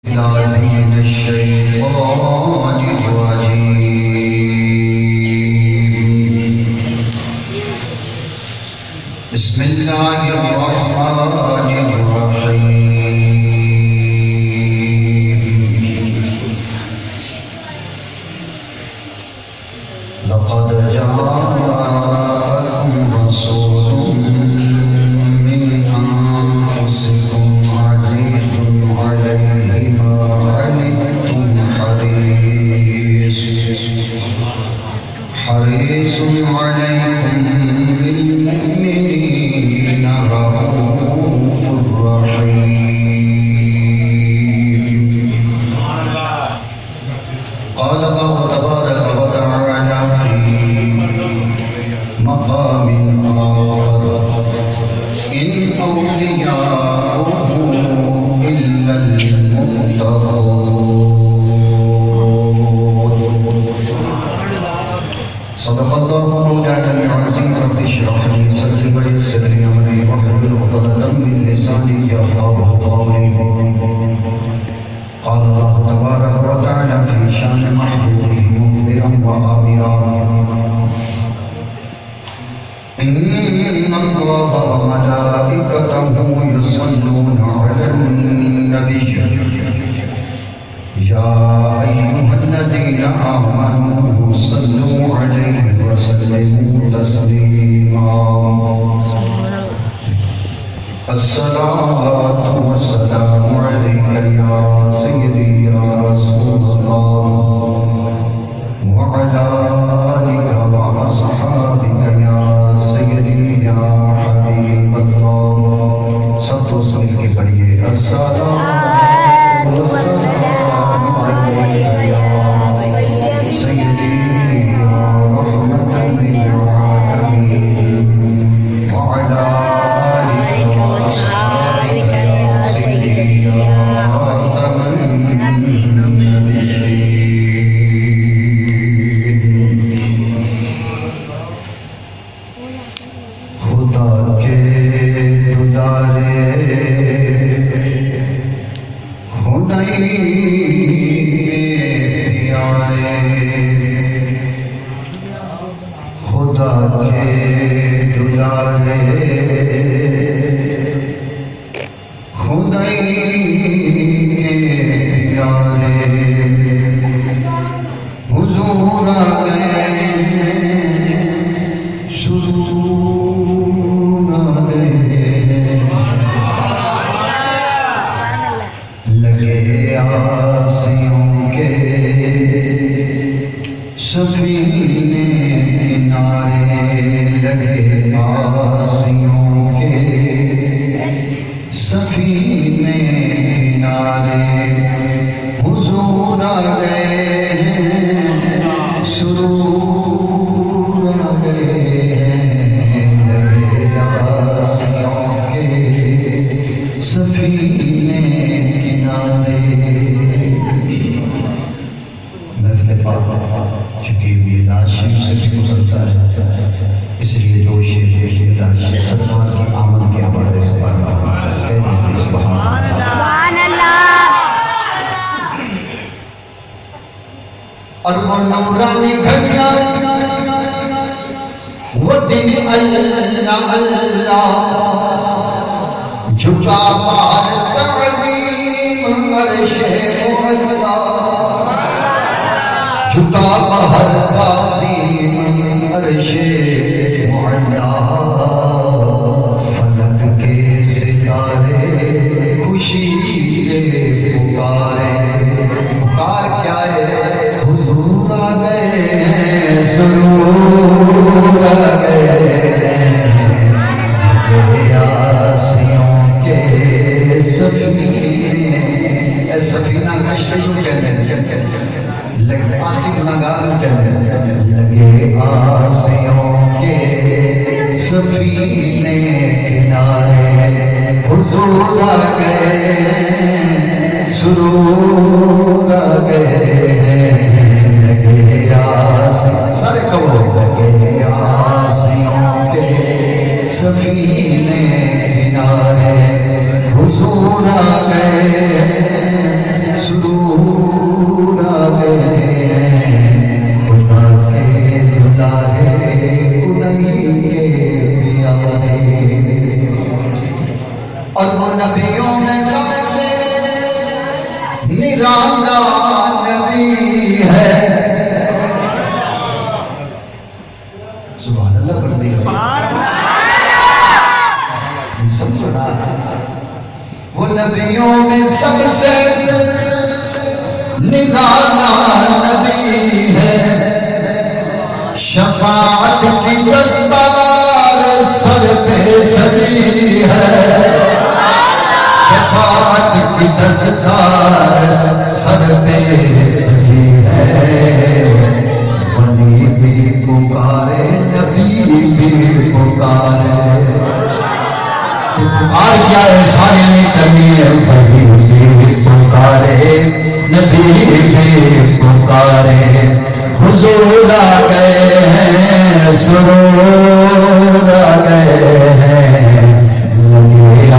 من الشيطان الرجيم بسم الله الرحمن الرحيم لقد جاءكم رسول من أنفسكم عزيز عليه ما عنتم حريص عليكم بالمؤمنين رؤوف رحيم قال الله تبارك وتعالى في مقام آخر إن أولياؤه إلا المتقون صدق الله مولانا العظيم رب اشرح لي صدري ويسر لي أمري واحلل عقدة من لساني يفقهوا قولي قال الله تبارك وتعالى في شان محبوبه مخبرا وآمرا إن الله وملائكته يصلون على النبي يا أيها الذين آمنوا صلوا عليه وسلموا تسليما الصلاة والسلام عليك يا سيدي يا رسول الله وعلى آلك وأصحابك يا سيدي يا حبيب الله سب سن کے پڑھیے السلام والسلام عليك يا سيدي يا رحمة للعالمين وعلى آلك وأصحابك يا سيدي يا خاتم النبيين خدا کے دلارے خدائی کے پیارے خدا کے دلارے خدائی کے پیارے حضور آ گئے سرور آ گئے لگے آسیوں کے سفینے کنارے لگے آسیوں کے سفینے کنارے حضور آ گئے سرور آ گئے لگے آسیوں کے سفینے کنارے محفل پاک چونکہ یہ ناشیم سے بھی گزرتا ہے اس لیے دو شیر ناشیم سرکار کی آمد کے حوالے سے پڑھتا ہوں کہہ دیتے سبحان اللہ اور وہ نورانی گھڑیاں وہ دن اللہ اللہ جھکا پار تعظیم عرش مولا جھکا پار تعظیم عرش مولا فلک کے ستارے خوشی سے پکارے پکار کیا ہے حضور آ گئے ہیں سرور آ گئے سفینہ کشتی کہتے ہیں لگے آسی لگان کہتے ہیں لگے آسیوں کے سفینے کنارے حضور آ گئے سرور آ گئے لگے آسیوں سارے کہو لگے آسیوں کے سفینے کنارے حضور آ گئے نگرانا نبی ہے. سبحان اللہ پڑھ دیں. سب سنا وہ نبیوں میں سب سے نگرانا نبی ہے. شفاعت کی دستار سر پہ سجی ہے. شفاعت کی دستار سر پہ سجی ہے. ولی بھی پکارے نبی بھی پکارے. آج کیا سارے نے کرنی ہے. ولی بھی پکارے نبی بھی پکارے. حضور آ گئے ہیں سرور آ گئے ہیں.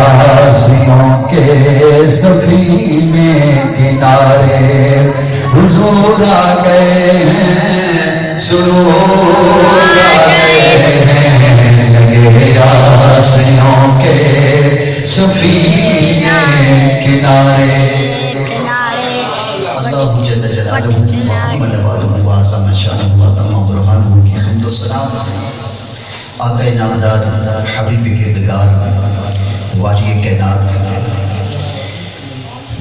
آسیوں کے سفینے کنارے. حضور آ گئے ہیں سرور آ گئے ہیں. آسیوں کے سفینے کنارے. اللہ جل جلالہ محمد والہ وعظم شانہ وتمام برہانہ کی حمد و ثنا. آقا نامدار حبیب کردگار والی کائنات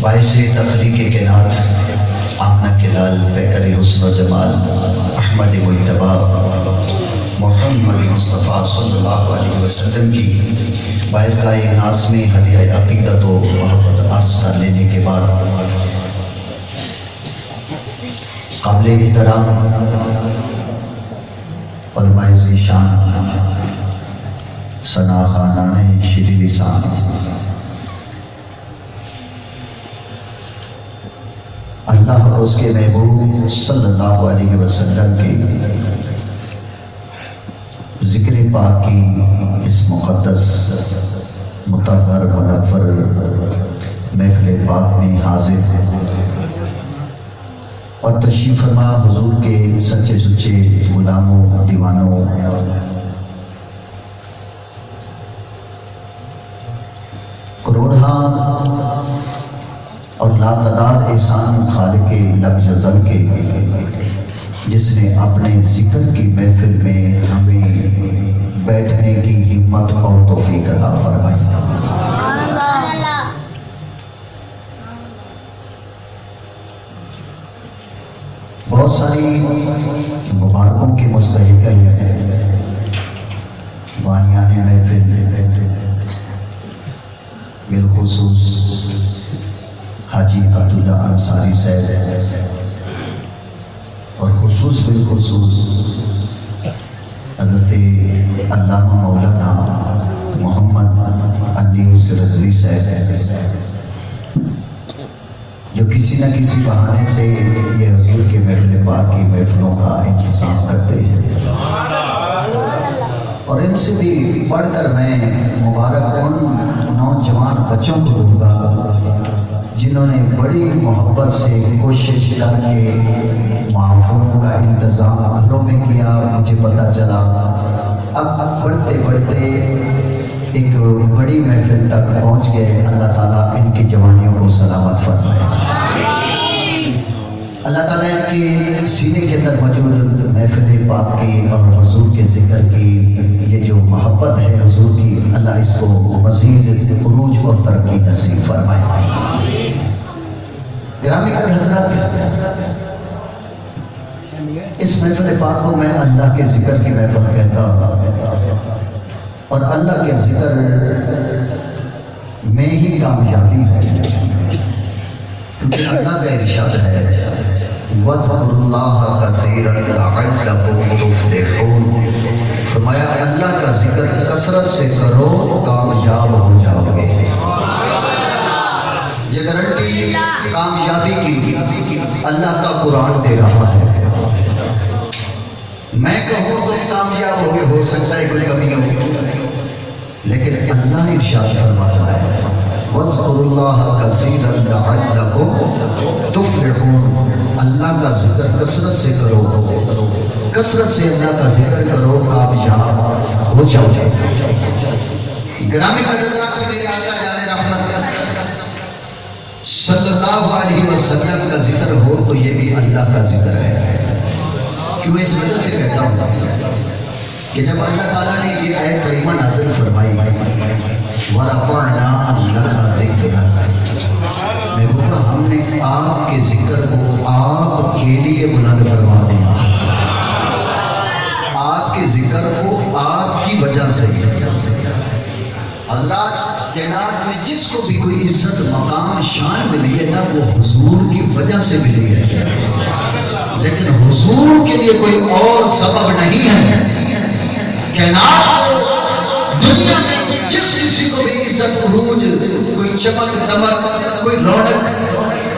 باعث تخلیق کائنات آمنہ کے لال پیکر حسن و جمال احمد مجتبیٰ محمد مصطفیٰ صلی اللہ علیہ وسلم کی بارگاہ ناز میں ہدیہ عقیدت و محبت عرض کر لینے کے بعد قابل احترام علماء ذیشان ثنا خانان شیریں لسان اللہ اور اس کے محبوب صلی اللہ علیہ وسلم کے ذکر پاک کی اس مقدس مطہر منور محفل پاک میں حاضر اور تشریف فرما حضور کے سچے سچے غلاموں دیوانوں کروڑہا اور لاتعداد احسان خالق لب جزل کے جس نے اپنے ذکر کی محفل میں ہمیں بیٹھنے کی ہمت اور توفیق عطا فرمائی. بہت ساری مبارکوں کے مستحق ہیں بانیان محفل بالخصوص حاجی عبداللہ انصاری صاحب اور خصوص بالخصوص حضرت علامہ مولانا محمد انیس رضوی صاحب جو کسی نہ کسی بہانے سے یہ حضور کے محفل پاک کی محفلوں کا انتظام کرتے ہیں. اور ان سے بھی پڑھ کر میں مبارک ان نوجوان بچوں کو دوں گا جنہوں نے بڑی محبت سے کوشش کر کے محفلوں کا انتظام گھروں میں کیا. مجھے پتہ چلا اب بڑھتے بڑھتے ایک بڑی محفل تک پہنچ گئے. اللہ تعالیٰ ان کی جوانیوں کو سلامت فرمائے. اللہ تعالیٰ ان کے سینے کے اندر موجود محفل پاک کی اور حضور کے ذکر کی یہ جو محبت ہے حضور کی اللہ اس کو مزید عروج اور ترقی نصیب فرمائے. گرامی حضرات اس محفل پاک کو میں اللہ کے ذکر کی محفل کہتا ہوں اور اللہ کے ذکر میں ہی کامیابی ہے کیونکہ اللہ کا ارشاد ہے وَاذْكُرُوا اللَّهَ كَثِيرًا لَعَلَّكُمْ تُفْلِحُونَ. فرمایا اللہ کا ذکر کثرت سے کرو کامیاب ہو جاؤ گے. یہ گارنٹی کامیابی کی اللہ کا قرآن دے رہا ہے. میں کہوں تو کامیاب ہو سکتا ہے کوئی کمی ہو لیکن اللہ ارشاد فرما رہا ہے وَاذْكُرُوا اللَّهَ كَثِيرًا لَعَلَّكُمْ تُفْلِحُونَ. اللہ کا ذکر کثرت سے کرو کثرت سے اللہ کا ذکر کرو کامیاب ہو جاؤ. گرامی حضرات میرے آقا جان رحمت صلی اللہ اللہ علیہ وسلم کا ذکر ہو تو یہ بھی اللہ کا ذکر ہے. کیوں اس وجہ سے کہتا ہوں کہ جب اللہ تعالیٰ نے یہ آیت کریمہ نازل فرمائی وَرَفَعْنَا لَكَ ذِكْرَكَ، محبوبہ ہم نے آپ کے ذکر کو آپ کے لیے بلند فرما دیا. آپ کے ذکر کو آپ کی وجہ سے. حضرات کائنات میں جس کو بھی کوئی عزت مقام شان ملی ہے نا وہ حضور کی وجہ سے ملی ہے، لیکن حضور کے لیے کوئی اور سبب نہیں ہے. کائنات دنیا میں جس کسی کو بھی عزت عروج، کوئی چمک دمک، کوئی رونق،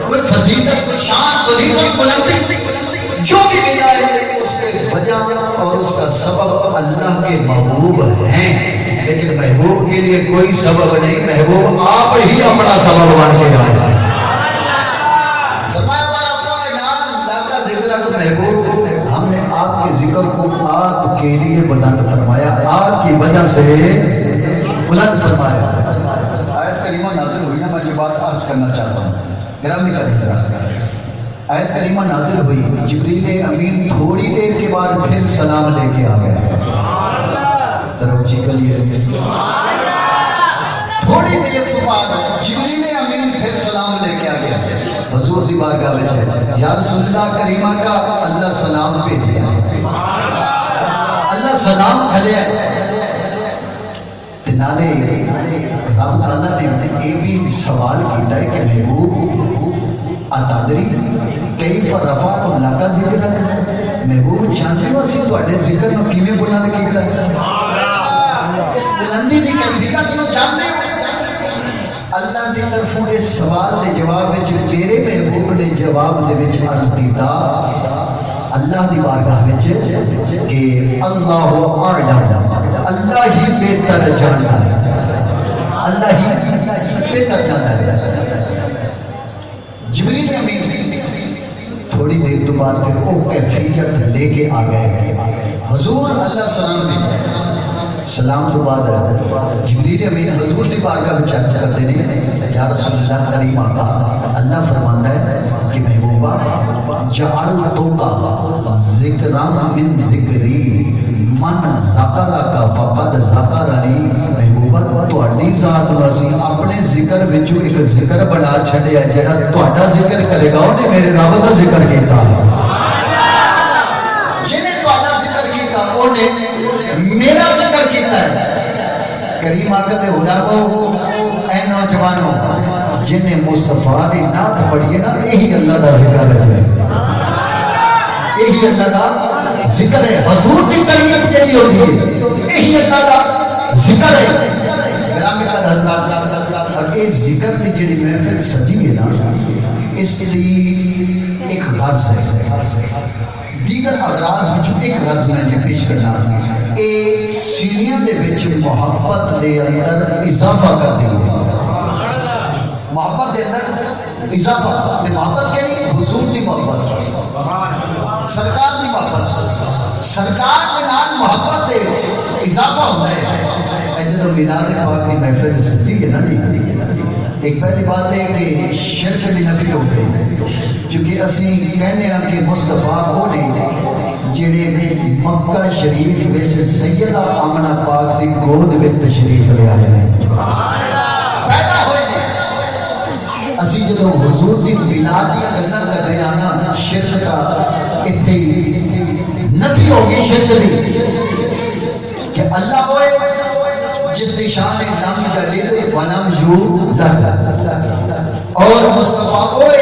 کوئی فضیلت، کوئی شان، کوئی بلندی جو بھی ملا ہے اس کے وجہ اور اس کا سبب اللہ کے محبوب ہیں. لیکن محبوب کے لیے کوئی سبب نہیں، محبوب آپ ہی اپنا سبب بن کے آئے. فرمایا اللہ کا ذکر تو محبوب ہم نے آپ کے ذکر کو آپ کے لیے بلند فرمایا، آپ کی وجہ سے بلند فرمایا. آیت کریمہ نازل ہوئی نا، میں جو بات عرض کرنا چاہتا ہوں گرامی کا حصہ. آیت کریمہ نازل ہوئی، جبریل امین تھوڑی دیر کے بعد پھر سلام لے کے آ گیا. تھوڑی دیر کے بعد جبریل امین پھر سلام لے کے آ گیا. حضور سی بارگاہ میں ہے یا رسول اللہ کریمہ کا اللہ سلام بھیجے، اللہ سلام کھلے. نالے رب تعالیٰ نے یہ بھی سوال کیتا ہے کہ محبوب اتادری کیف رفعتم لک ذکرک، محبوب جانتے ہو اسی تواڈے ذکر نو کیویں بلند کیتا ہے؟ اس بلندی دی کیفیت نو جانتے ہو؟ اللہ دی طرفوں اس سوال دے جواب وچ میرے محبوب نے جواب دے وچ عرض کیتا اللہ دی بارگاہ وچ کہ اللہ اعلم، اللہ ہی بہتر جانتا ہے، اللہ ہی بہتر جانتا ہے. جبریل امین تھوڑی دیر تو بعد پھر وہ کیفیت لے کے آ گئے. حضور اللہ سلام نے سلام تو بعد جبریل امین حضور کی بارگاہ میں چرچ کرتے ہیں یا رسول اللہ کریم آقا اللہ فرماتا ہے کہ محبوبہ جعلتک ذکرا من ذکری من ذکرک فقد ذکرنی. محبوبہ تہاڈی ذات واسطے اپنے ذکر وچوں ایک ذکر بنا چھڈیا جڑا تہاڈا ذکر کرے گا اونے میرے رب دا ذکر کیتا. جنے تہاڈا ذکر کیتا اونے میرا ذکر کیتا ہے. کریم آقا دے علماء اے نوجوانوں جنہیں مصطفیٰ نے نعت پڑھی نا یہی اللہ دا ذکر ہے، یہی اللہ دا ذکر ہے. حضور کی طریقت جڑی ہوتی ہے یہی اللہ دا ذکر ہے. گرامی کا حضرات اگے ذکر کی جڑی محفل سجی ہے نا اس لیے ایک غرض ہے. دیگر اغراض وچوں ایک غرض میں یہ پیش کرنا ایک سینیاں دے وچ محبت دے اندر اضافہ کر دی. محبت دے اندر اضافہ تے محبت کیڑی؟ حضور دی محبت، سرکار دی محبت، سرکار دے نال محبت دے اضافہ ہوندا ہے. جدوں میلاد پاک دی محفل سجی ہے نا ایک پہلی بات ہے کہ شرک دی نفی ہو گئی کیونکہ اسی کہنے ہیں کہ مصطفیٰ وہ نے جڑے مکہ شریف وچ سیدہ آمنہ پاک دی گود وچ تشریف لے آئے ہیں، پیدا ہوئے ہیں. اسی جدوں حضور دی میلاد دی گلاں کر رہے ہیں نا شرک کا اتنے نفی ہوگی شرک دی کہ اللہ ہوئے جس کی شان لم یلد ولم یولد اور مصطفیٰ ہوئے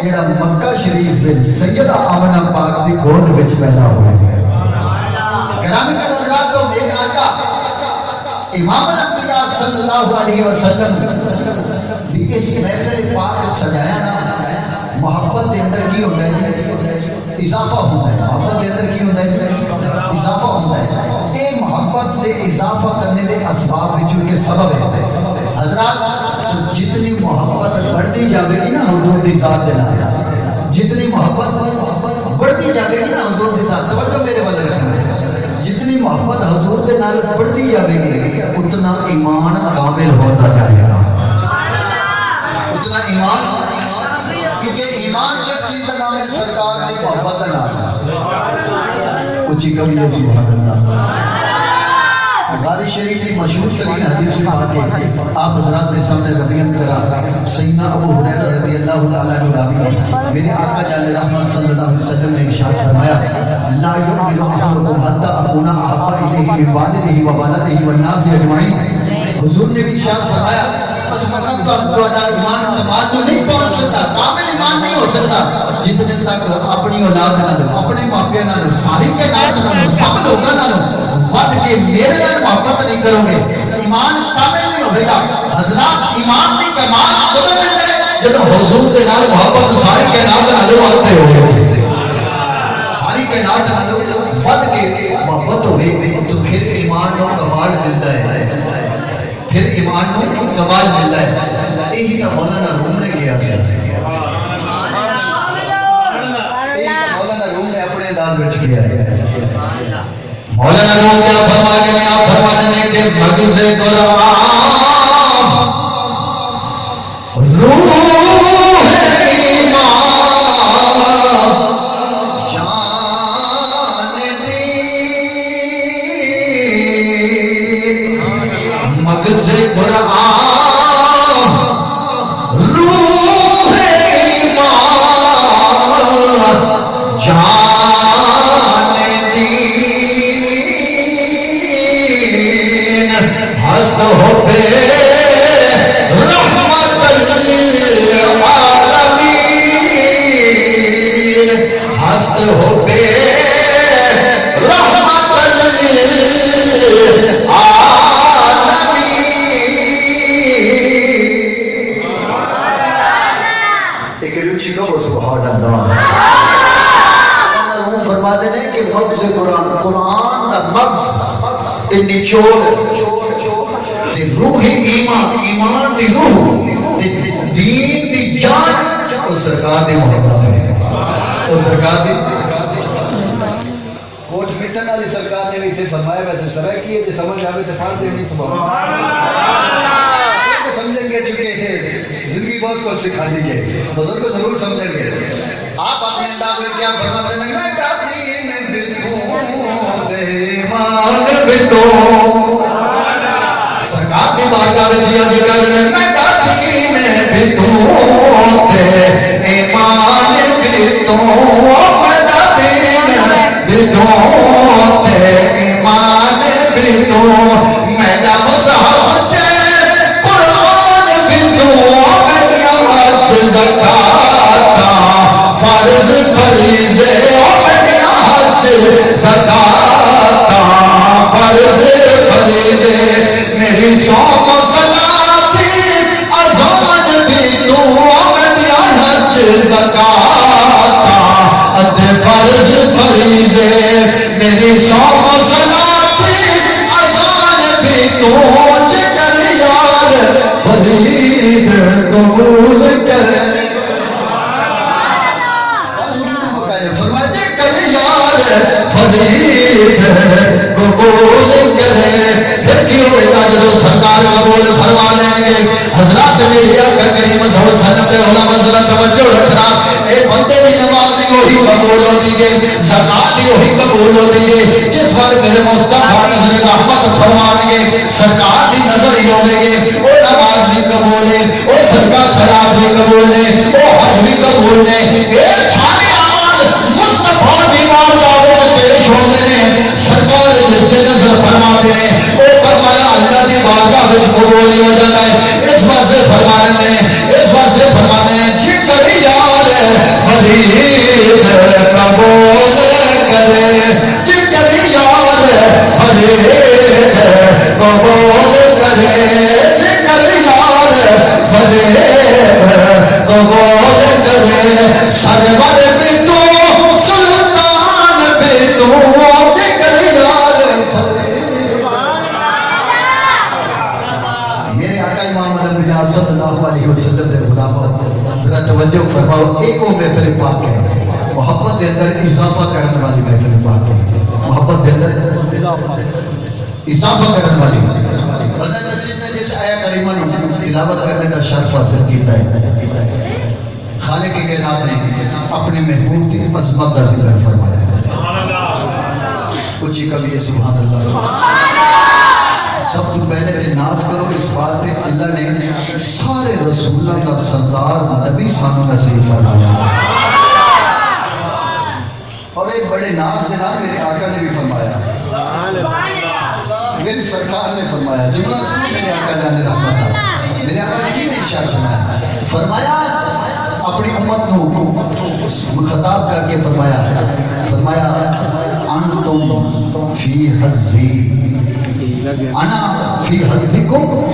جڑا مکہ شریف میں سیدہ آمنہ پاک دی گود وچ پیدا ہوئے. گرامی کا حضرات کو ایک آقا امام الانبیاء صلی اللہ علیہ وسلم بھی اس محفل پاک سجایا نا. محبت دے اندر کی ہوتا ہے؟ اضافہ ہوتا ہے. محبت دے اندر کی ہوتا ہے؟ اضافہ ہوتا ہے. اے محبت دے اضافہ کرنے دے اسباب وچوں کے سبب ہے. حضرات جتنی محبت بڑھتی جاوے گی نا حضور دی ذات دے نال، جتنی محبت بڑھتی جاوے گی نا حضور دی ذات، توجہ میرے والے رکھنا، جتنی محبت حضور دے نال بڑھتی جاوے گی اتنا ایمان کامل ہوتا جائے گا، اتنا ایمان اونچی کبھی ہے سبحان اللہ۔ بخاری شریف کی مشہور ترین حدیث پاک ہے، آپ حضرات نے سامنے روایت کرا سیدنا ابو ہریرہ رضی اللہ تعالیٰ عنہ راوی، میرے آقا جان رحمت صلی اللہ علیہ وسلم نے ارشاد فرمایا لا یؤمن احدکم حتی اکون احب الیہ من والدہ وولدہ والناس اجمعین۔ حضور نے بھی ارشاد فرمایا اس مقام پر تمہارا ایمان کمال تو نہیں پہنچ سکتا، کامل ایمان نہیں ہو سکتا جتنے تک اپنی اولاد نہ لو، اپنے ماں باپ نہ لو، ساری کائنات نہ لو، سب لوگوں نہ لو، ود کے میرے نال محبت نہیں کرو گے، ایمان کامل نہیں ہوگا۔ حضرات ایمان کی کمال کدوں ملتا ہے؟ جب حضور کے نال محبت ساری کائنات نہ لو آتے ہو گئے، ساری کائنات نہ لو ود کے محبت ہو گئی تو پھر ایمان کو کمال ملتا ہے، پھر ایمان کو کمال ملتا ہے۔ یہی تو مولانا روم نے کیا ہے، مولانا روم نے اپنے انداز میں کیا ہے۔ مولانا روم کیا فرماتے ہیں؟ آپ فرماتے ہیں کہ مجھ سے قرآن روح روح ایمان، ایمان دی روح دین دی جان وہ سرکار دی محبت ہے، وہ سرکار دی کوٹ مٹن والی سرکار نے بھی اتنے فرمایا ویسے سرح کی ہے جو سمجھ آوے تو پڑھ دے نہیں سبحان اللہ سمجھیں گے چکے ہیں زندگی بہت کو سکھا دیجئے بزرگ کو ضرور سمجھیں گے۔ آپ اپنے انداز میں کیا فرماتے ہیں؟ میں کافی میں بلکوں دے ایمان بتوں سرکار کی بارگاہ میں دیا ذکر ہے میں کافی میں بتوں دے ایمان بتوں میں کافی میں بتوں دے ایمان بتوں میں دا مصحف تے قرآن بتوں میں دیا حج زکاة فرض فریضے میں دیا حج زکاة فرض فریضے میری صوم و صلاتی اذان بھی تو میں دیا حج زکاة ادھے فرض فریضے میری صوم و صلاتی اذان بھی تو جگر یار فرید قبول کرے فرمائے کر یار فرید قبول کرے پھر کی ہوئے گا جو سرکار قبول فرما لیں گے۔ حضرات میری آقا کریم صلی اللہ علیہ وسلم نے علماء ذرا توجہ رکھنا اے بندے کی نماز بھی وہی قبول ہو دیجئے، زکات بھی وہی قبول ہو دیجئے جس پر میرے مصطفیٰ نظر رحمت فرمائیں گے، سرکار کی نظر ہی ہونے گے، وہ نماز بھی قبول ہے، وہ سرکار خلاف بھی قبول ہے، وہ حج بھی قبول ہے، یہ سارے اعمال مصطفیٰ کی بارگاہ میں پیش ہوتے ہیں۔ سرکار جس کے نظر فرماتے ہیں وہ فرمایا اللہ کی بارگاہ میں قبول ہو جاتا ہے۔ اس واسطے فرماتے ہیں، اس واسطے فرماتے ہیں جی کرے یار فرید قبول کرے، جی کرے یار فرید قبول کرے، جی کرے یار فرید قبول کرے، سرور بھی تو سلطان بھی تو جی کرے یار میرے آقا امام الانبیاء صلی اللہ علیہ وسلم نے غلاموں ذرا توجہ فرماؤ، ایک وہ محفل پاک ہے محبت کے اندر اضافہ کرنے والی محفل پاک ہے، محبت کے اندر اضافہ کرنے والی حضرت رشید نے جس آیہ کریمہ نے تلاوت کرنے کا شرف حاصل کیتا ہے، خالق کائنات نے اپنے محبوب کی عظمت کا ذکر فرمایا ہے۔ کچھ کبھی سبحان اللہ. سب سے پہلے ناز کرو اس بات پہ اللہ نے سارے رسولوں کا سردار نبی سانو نصیب فرمایا. اور ایک بڑے ناز کے نام میرے آقا نے بھی فرمایا, میری سرکار نے فرمایا, جملہ سنو میرے آقا جانے رحمت اللہ, میرے آقا نے یہ ارشاد فرمایا اپنی امت کو خطاب کر کے فرمایا انتم فی حظی انا فی حظکم